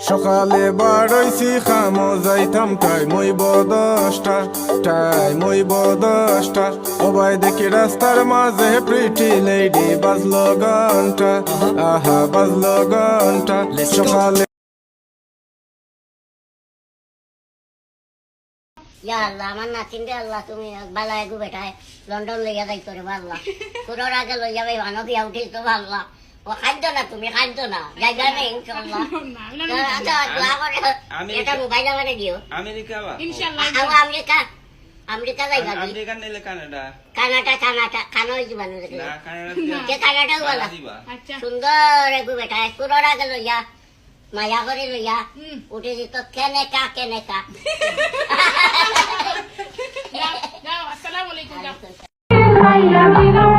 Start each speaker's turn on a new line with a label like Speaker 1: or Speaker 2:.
Speaker 1: সকালে বাড়াইছি খামো যাইতাম টাইম হইব 10টা, টাইম হইব 10টা। সবাই দেখি রাস্তার মাঝে প্রিটি লেডি, বাজলো ঘন্টা, আহা বাজলো ঘন্টা। সকালে
Speaker 2: ইয়া আল্লাহ, আমার নাতিন রে আল্লাহ তুমি বালায় গু বেটায় লন্ডন লইয়া যাইতো রে আল্লাহ, কোনোর আগে লইয়া ভাই ভানো দিয়া উঠিস তো আল্লাহ। ও খাদ্য না, তুমি খাদ্য না, জায়গা নেই ইনশাল্লাহ। আচ্ছা দোয়া করে এটা মোবাইল আমারে দিও।
Speaker 3: আমেরিকা বা
Speaker 4: ইনশাআল্লাহ
Speaker 2: আমেরিকা, আমেরিকা যাইবা কি?
Speaker 3: আমেরিকা নিলে কানাডা
Speaker 2: কানো জীবাণু দেখলে
Speaker 3: না কানাডা
Speaker 2: যে কানাডাও বলা
Speaker 3: দিবা
Speaker 4: আচ্ছা
Speaker 2: সুন্দর এগু বেটা কোনোর আগে লইয়া মায়া করে লইয়া উঠে দিত কেনেকা কেনেকা।
Speaker 4: যাও যাও আসসালামু আলাইকুম যাও
Speaker 2: আলাইকুম।